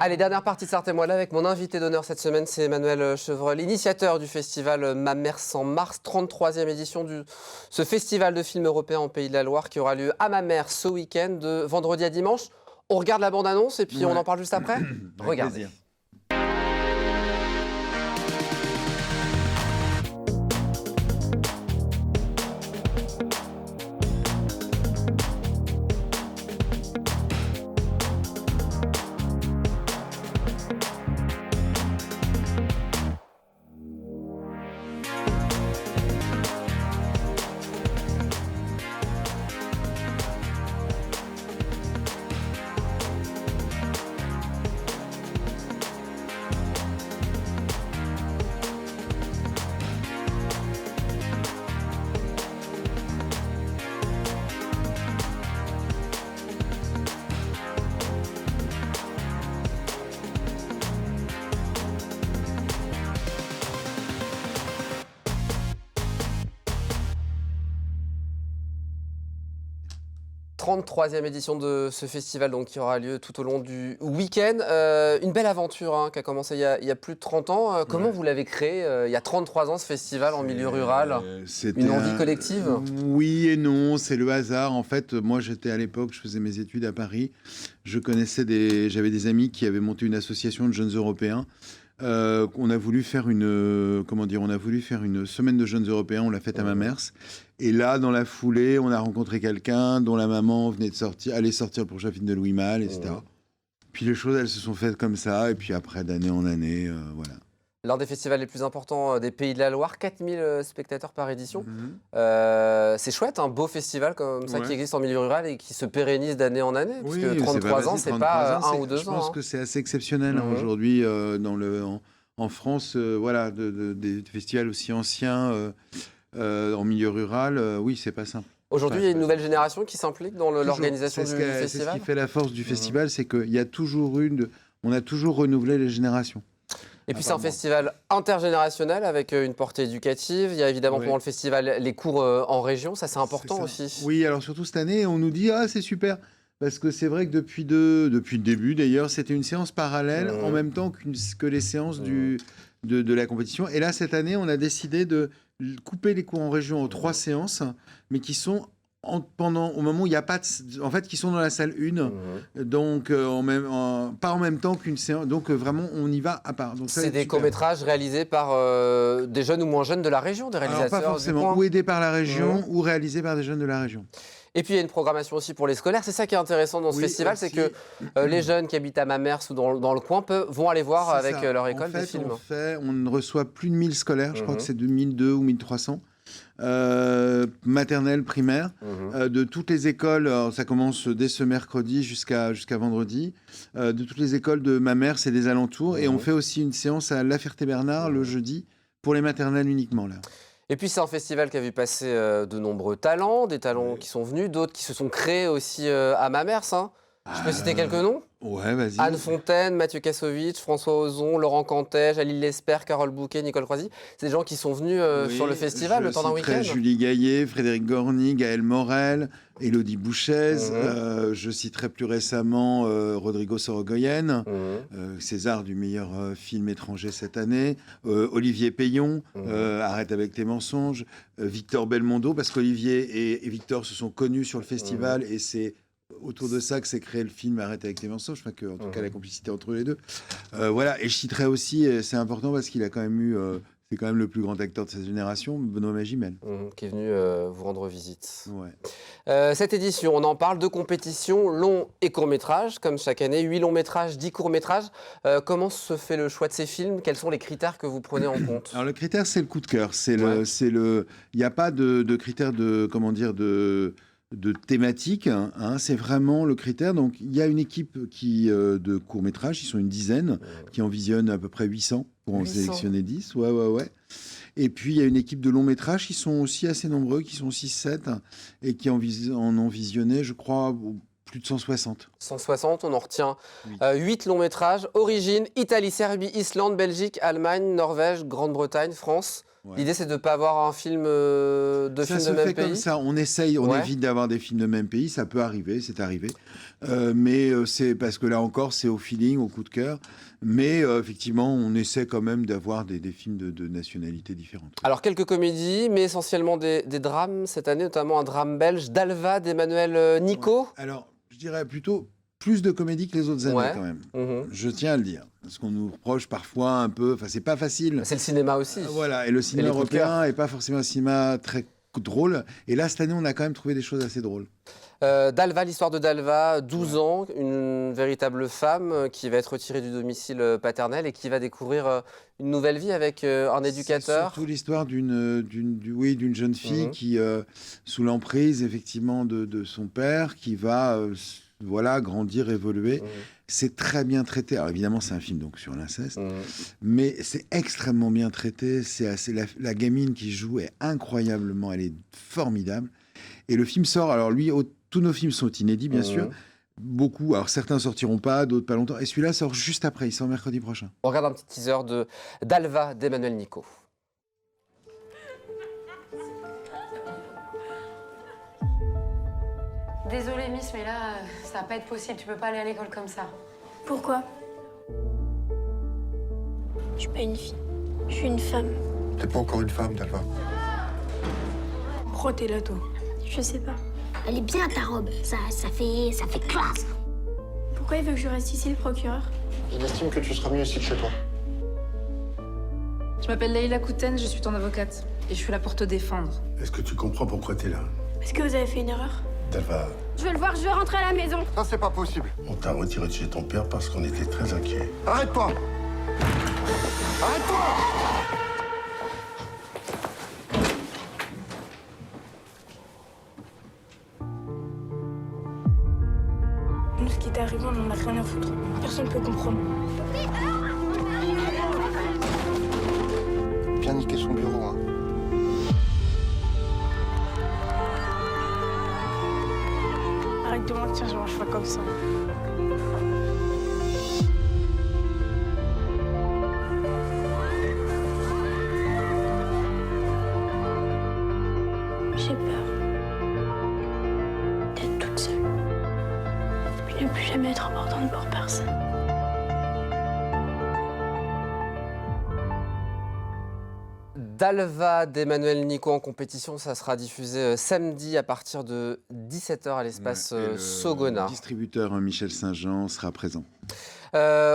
Allez, dernière partie de Sartez-moi là avec mon invité d'honneur cette semaine, c'est Emmanuel Chevreul, initiateur du festival Ma Mère en mars, 33e édition de ce festival de films européens en Pays de la Loire qui aura lieu à Ma Mère ce week-end, de vendredi à dimanche. On regarde la bande-annonce et puis on en parle juste après. Regardez. Plaisir. « 33e édition de ce festival donc, qui aura lieu tout au long du week-end. Une belle aventure qui a commencé il y a plus de 30 ans. Comment vous l'avez créé il y a 33 ans ce festival en milieu rural? Une envie collective? Oui et non, c'est le hasard. En fait, moi j'étais à l'époque, je faisais mes études à Paris. J'avais des amis qui avaient monté une association de jeunes Européens. On a voulu faire une semaine de jeunes Européens. On l'a faite à Mamers. Et là, dans la foulée, on a rencontré quelqu'un dont la maman allait sortir le prochain film de Louis Malle, etc. Puis les choses, elles se sont faites comme ça. Et puis après, d'année en année, voilà. L'un des festivals les plus importants des Pays de la Loire, 4000 spectateurs par édition. C'est chouette, un beau festival comme ça qui existe en milieu rural et qui se pérennise d'année en année. Parce que 33 ans, c'est pas 1 ou 2 ans. Je pense que c'est assez exceptionnel aujourd'hui en France. Des festivals aussi anciens en milieu rural, oui, c'est pas simple. Aujourd'hui, il y a une nouvelle génération qui s'implique dans l'organisation du festival. C'est ce qui fait la force du festival, c'est qu'on a toujours renouvelé les générations. Et puis c'est un festival intergénérationnel avec une portée éducative. Il y a évidemment pendant le festival les cours en région, ça c'est important aussi. Oui, alors surtout cette année, on nous dit « Ah, c'est super !» Parce que c'est vrai que depuis le début d'ailleurs, c'était une séance parallèle en même temps que les séances de la compétition. Et là, cette année, on a décidé de couper les cours en région aux 3 séances, mais qui sont au moment où il n'y a pas qui sont dans la salle 1, donc pas en même temps qu'une séance, donc vraiment on y va à part. C'est des courts-métrages réalisés par des jeunes ou moins jeunes de la région, des réalisateurs? Alors, pas forcément, ou aidés par la région, ou réalisés par des jeunes de la région. Et puis il y a une programmation aussi pour les scolaires. C'est ça qui est intéressant dans ce festival, c'est que les jeunes qui habitent à Mamers ou dans le coin vont aller voir avec leur école des films. On reçoit plus de 1000 scolaires, je crois que c'est de 1002 ou 1300. Maternelle, primaire, de toutes les écoles, ça commence dès ce mercredi jusqu'à vendredi, de toutes les écoles de Mamers et des alentours. Et on fait aussi une séance à La Ferté-Bernard le jeudi pour les maternelles uniquement là. Et puis c'est un festival qui a vu passer de nombreux talents, des talents qui sont venus, d'autres qui se sont créés aussi à Mamers. Je peux citer quelques noms? Ouais, vas-y. Anne Fontaine, Mathieu Kassovitch, François Ozon, Laurent Cantet, Jalil Lesper, Carole Bouquet, Nicole Croisy. C'est des gens qui sont venus sur le festival le temps d'un week-end. Julie Gaillet, Frédéric Gorny, Gaël Morel, Élodie Bouchez. Je citerai plus récemment Rodrigo Sorogoyen, César du meilleur film étranger cette année, Olivier Payon, Arrête avec tes mensonges, Victor Belmondo, parce qu'Olivier et Victor se sont connus sur le festival et c'est autour de ça que s'est créé le film Arrête avec tes mensonges, en tout cas la complicité entre les deux. Voilà, et je citerai aussi, c'est important parce qu'il a quand même eu, c'est quand même le plus grand acteur de sa génération, Benoît Magimel. Qui est venu vous rendre visite. Ouais. Cette édition, on en parle de compétition, long et court-métrage, comme chaque année, 8 longs-métrages, 10 courts-métrages. Comment se fait le choix de ces films? Quels sont les critères que vous prenez en compte? Alors le critère, c'est le coup de cœur. Il n'y a pas de critère de thématique, c'est vraiment le critère. Donc, il y a une équipe de courts-métrages, ils sont une dizaine, qui en visionnent à peu près 800 pour en sélectionner 10. Ouais. Et puis, il y a une équipe de longs-métrages qui sont aussi assez nombreux, qui sont 6-7, et qui en ont visionné, je crois, plus de 160. 160, on en retient 8 longs-métrages. Origine, Italie, Serbie, Islande, Belgique, Allemagne, Norvège, Grande-Bretagne, France. Ouais. L'idée, c'est de ne pas avoir un film de même pays. Ça se fait comme ça. On essaye, on évite d'avoir des films de même pays. Ça peut arriver, c'est arrivé. Mais c'est parce que là encore, c'est au feeling, au coup de cœur. Mais effectivement, on essaie quand même d'avoir des films de nationalités différentes. Alors, quelques comédies, mais essentiellement des drames cette année, notamment un drame belge, Dalva d'Emmanuel Nico. Ouais. Alors, je dirais plutôt plus de comédies que les autres années quand même. Je tiens à le dire. Parce qu'on nous reproche parfois un peu... Enfin, c'est pas facile. C'est le cinéma aussi. Voilà, et le cinéma européen n'est pas forcément un cinéma très drôle. Et là, cette année, on a quand même trouvé des choses assez drôles. Dalva, l'histoire de Dalva, 12 ans, une véritable femme qui va être retirée du domicile paternel et qui va découvrir une nouvelle vie avec un éducateur. C'est surtout l'histoire d'une jeune fille qui, sous l'emprise effectivement de son père, qui va grandir, évoluer. C'est très bien traité. Alors évidemment, c'est un film donc sur l'inceste, mais c'est extrêmement bien traité. La gamine qui joue est incroyablement, elle est formidable. Et le film sort. Alors lui, tous nos films sont inédits, bien sûr. Beaucoup. Alors certains sortiront pas, d'autres pas longtemps. Et celui-là sort juste après. Il sort mercredi prochain. On regarde un petit teaser de Dalva d'Emmanuel Nico. Désolée, Miss, mais là, ça va pas être possible. Tu peux pas aller à l'école comme ça. Pourquoi? Je suis pas une fille. Je suis une femme. T'es pas encore une femme, Dalva. Pourquoi t'es là, toi? Je sais pas. Elle est bien, ta robe. Ça fait classe. Pourquoi il veut que je reste ici, le procureur? Il estime que tu seras mieux ici que chez toi. Je m'appelle Leïla Kouten, je suis ton avocate. Et je suis là pour te défendre. Est-ce que tu comprends pourquoi t'es là? Est-ce que vous avez fait une erreur? Dalva, Je veux le voir, je veux rentrer à la maison. ça c'est pas possible. On t'a retiré de chez ton père parce qu'on était très inquiets. Arrête pas! Arrête-toi! Nous, ce qui t'est arrivé, on en a rien à foutre. Personne ne peut comprendre. Bien niquer son bureau, hein. Arrête de mentir, je mange pas comme ça. J'ai peur d'être toute seule. Puis ne plus jamais être importante pour personne. Dalva d'Emmanuel Nico en compétition, ça sera diffusé samedi à partir de 17h à l'espace Sogona. Le distributeur Michel Saint-Jean sera présent.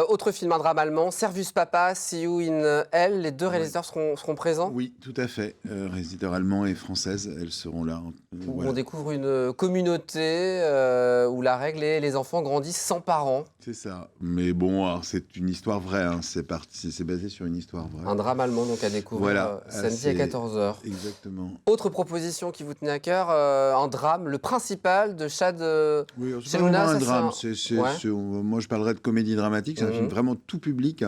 Autre film, un drame allemand, Servus Papa, See You in Hell. Les deux réalisateurs seront présents. Oui, tout à fait. Réalisateurs allemands et françaises, elles seront là. On découvre une communauté où la règle est les enfants grandissent sans parents. C'est ça. Mais bon, alors, c'est une histoire vraie. Hein. C'est basé sur une histoire vraie. Un drame allemand donc à découvrir samedi à 14h. Exactement. Autre proposition qui vous tenait à cœur, un drame, Le Principal de Chad Oui, c'est pas Cheluna, vraiment un drame. Ouais. Moi, je parlerais de comédie dramatique. C'est un film vraiment tout public,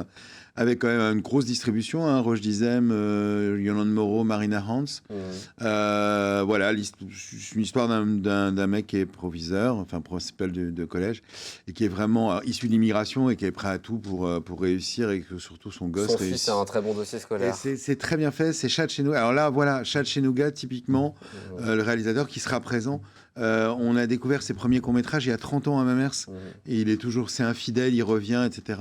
avec quand même une grosse distribution. Hein, Roche Dizem, Yolande Moreau, Marina Hans. Voilà, c'est une histoire d'un mec qui est proviseur, enfin principal de collège, et qui est vraiment issu de l'immigration et qui est prêt à tout pour réussir, et que surtout son gosse réussit. Fils a un très bon dossier scolaire. C'est très bien fait, c'est Chad Chenouga. Alors là, voilà, Chad Chenouga, typiquement, le réalisateur qui sera présent. On a découvert ses premiers courts-métrages il y a 30 ans à Mamers, et il est toujours, c'est infidèle, il revient, etc.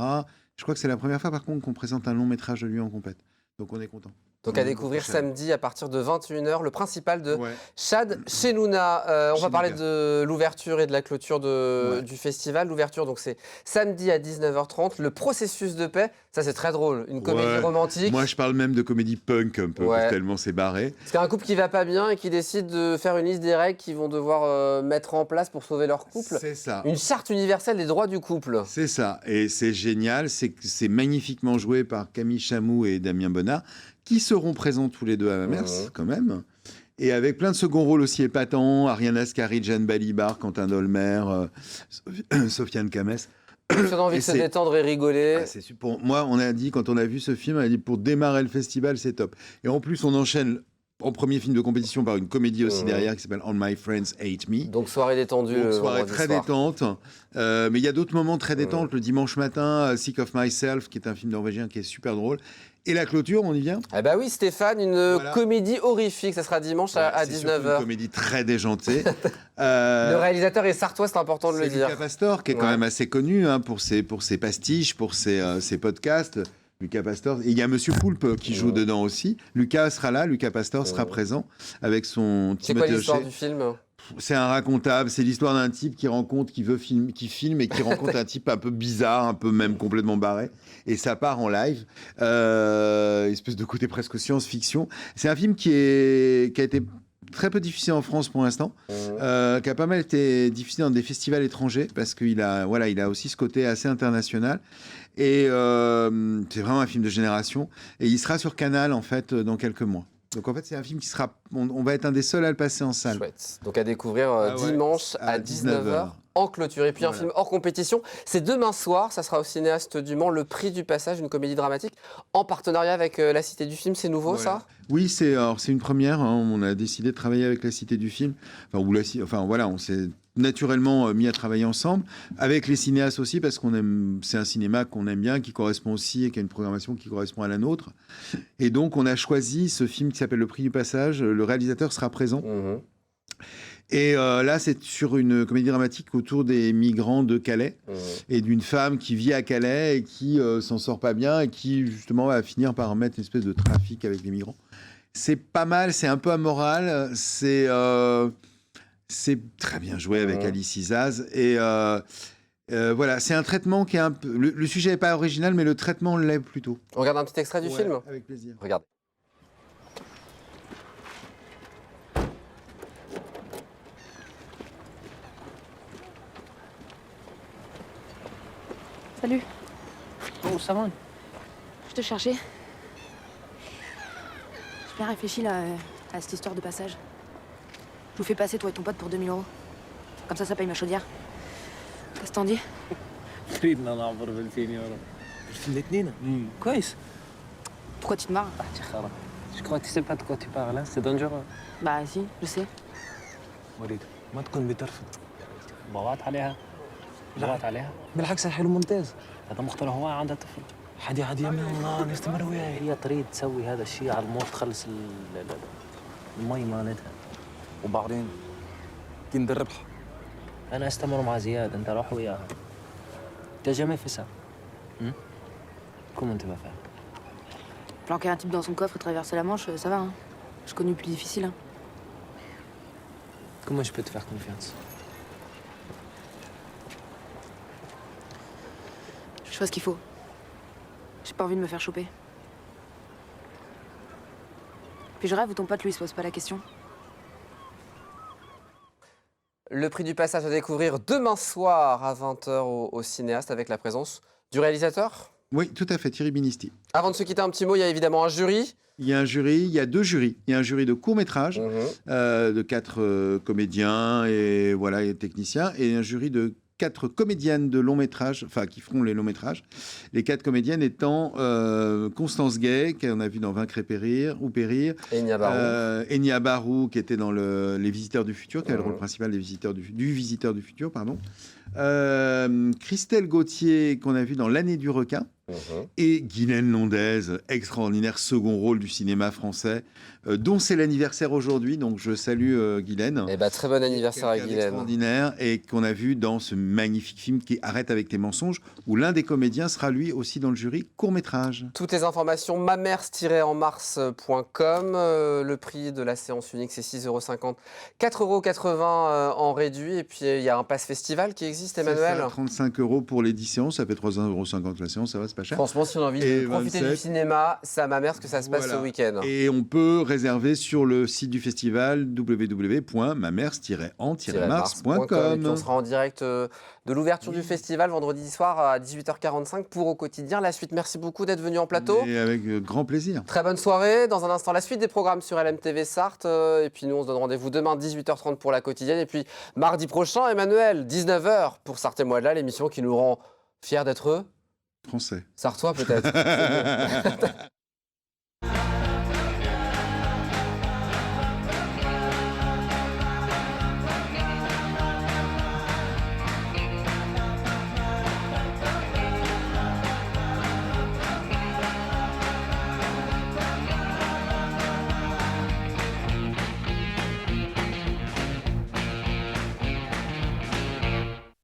Je crois que c'est la première fois, par contre, qu'on présente un long-métrage de lui en compète. Donc on est content. Donc à découvrir samedi à partir de 21h, Le Principal de Chad Cheluna. On va parler de l'ouverture et de la clôture du festival. L'ouverture, donc c'est samedi à 19h30. Le processus de paix, ça c'est très drôle. Une comédie romantique. Moi je parle même de comédie punk un peu, tellement c'est barré. C'est un couple qui va pas bien et qui décide de faire une liste des règles qu'ils vont devoir mettre en place pour sauver leur couple. C'est ça. Une charte universelle des droits du couple. C'est ça. Et c'est génial. C'est magnifiquement joué par Camille Chamou et Damien Bonnat, qui seront présents tous les deux à Mamers, quand même. Et avec plein de second rôles aussi épatants, Ariane Ascari, Jeanne Balibar, Quentin Dolmer, Sofiane Kames. On a envie de se détendre et rigoler. Moi, on a dit, quand on a vu ce film, on a dit, pour démarrer le festival, c'est top. Et en plus, on enchaîne en premier film de compétition par une comédie aussi derrière qui s'appelle All My Friends Hate Me. Donc soirée détendue. Donc, soirée très soir. détente. Mais il y a d'autres moments très détentes. Le dimanche matin, Sick of Myself, qui est un film norvégien qui est super drôle. Et la clôture, on y vient? Eh bah oui, Stéphane, une comédie horrifique. Ça sera dimanche à C'est surtout 19h. une comédie très déjantée. Le réalisateur est sartois, c'est important de le C'est dire. Lucas Pastor, qui est quand même assez connu pour ses pastiches, pour ses podcasts. Lucas Pastor. Et il y a Monsieur Poulpe qui joue dedans aussi. Lucas sera là, Lucas Pastor sera présent avec son C'est quoi Timothée l'histoire Hochet. du film? C'est un racontable, c'est l'histoire d'un type qui filme et qui rencontre un type un peu bizarre, un peu même complètement barré. Et ça part en live. Espèce de côté presque science-fiction. C'est un film qui a été très peu diffusé en France pour l'instant, qui a pas mal été diffusé dans des festivals étrangers parce qu'il a aussi ce côté assez international. Et c'est vraiment un film de génération. Et il sera sur Canal en fait dans quelques mois. Donc en fait c'est un film qui sera, on va être un des seuls à le passer en salle. Chouette. Donc à découvrir dimanche à 19h en clôture. Et puis un film hors compétition, c'est demain soir, ça sera au cinéaste du Mans, Le Prix du Passage, une comédie dramatique en partenariat avec la Cité du Film. C'est nouveau ça? Oui, c'est une première. On a décidé de travailler avec la Cité du Film. On s'est naturellement mis à travailler ensemble avec les cinéastes aussi parce c'est un cinéma qu'on aime bien, qui correspond aussi et qui a une programmation qui correspond à la nôtre. Et donc on a choisi ce film qui s'appelle Le Prix du Passage. Le réalisateur sera présent. Et là, c'est sur une comédie dramatique autour des migrants de Calais et d'une femme qui vit à Calais et qui s'en sort pas bien et qui, justement, va finir par mettre une espèce de trafic avec les migrants. C'est pas mal, c'est un peu amoral, c'est très bien joué avec Alice Isaz. Et voilà, c'est un traitement qui est un peu... Le sujet n'est pas original, mais le traitement l'est plutôt. On regarde un petit extrait du film? Avec plaisir. Regardez. Salut. Oh, ça va? Je te cherchais. J'ai bien réfléchi là à cette histoire de passage. Je vous fais passer toi et ton pote pour 2000 €. Comme ça paye ma chaudière. Qu'est-ce que t'en dis? تريدنا نعبر ب 2000 €. في الاثنين كويس. Pourquoi tu te marres? خلاص. Je crois que tu sais pas de quoi tu parles, hein? C'est dangereux. Bah si, je sais. وليد ما تكون بترفض. ضغط عليها. ضغط عليها. بالعكس الحلو ممتاز. هذا مخترع هو عندها طفل. حدي عادي يا من الله نستمر وياي. هي تريد تسوي هذا الشيء على الموت تخلص المي مالتها. وبعدين كين الربح. انا استمر مع زياد انت روح وياها. T'as jamais fait ça? Comment tu vas faire? Planquer un type dans son coffre et traverser la Manche, ça va, hein. J'ai connu plus difficile, hein. Comment je peux te faire confiance? Je fais ce qu'il faut. J'ai pas envie de me faire choper. Puis je rêve où ton pote, lui, il se pose pas la question. Le Prix du Passage à découvrir demain soir à 20h au cinéaste avec la présence du réalisateur. Oui, tout à fait, Thierry Binisti. Avant de se quitter, un petit mot, il y a évidemment un jury. Il y a deux jurys. Il y a un jury de court-métrage de 4 comédiens et techniciens, et un jury de 4 comédiennes de long métrage, qui feront les longs métrages. Les 4 comédiennes étant Constance Gay, qu'on a vu dans Vaincre et Périr, Enya Barou. Enya Barou, qui était dans Les Visiteurs du Futur, qui avait le rôle principal du Visiteur du Futur, pardon. Christelle Gauthier, qu'on a vu dans L'Année du Requin. Et Guylaine Londaise, extraordinaire second rôle du cinéma français, dont c'est l'anniversaire aujourd'hui, donc je salue Guylaine. Eh ben, très bon anniversaire à Guylaine. Extraordinaire, et qu'on a vu dans ce magnifique film qui est Arrête avec tes mensonges, où l'un des comédiens sera lui aussi dans le jury court-métrage. Toutes les informations, mamers-enmars.com. Le prix de la séance unique, c'est 6,50 €, 4,80 € en réduit. Et puis, il y a un pass festival qui existe, Emmanuel. C'est ça, 35 € pour les 10 séances, ça fait 3,50 € la séance, ça va, c'est pas cher. Franchement, si on a envie de profiter du cinéma, c'est à Mamers que ça se passe ce week-end. Et on peut réserver sur le site du festival www.mamers-en-mars.com. On sera en direct de l'ouverture du festival vendredi soir à 18h45 pour Au Quotidien. La suite, merci beaucoup d'être venu en plateau. Et avec grand plaisir. Très bonne soirée. Dans un instant, la suite des programmes sur LMTV Sarthe. Et puis nous, on se donne rendez-vous demain 18h30 pour La Quotidienne. Et puis mardi prochain, Emmanuel, 19h pour Sarthe et moi de là, l'émission qui nous rend fiers d'être eux. Français. Sartois peut-être.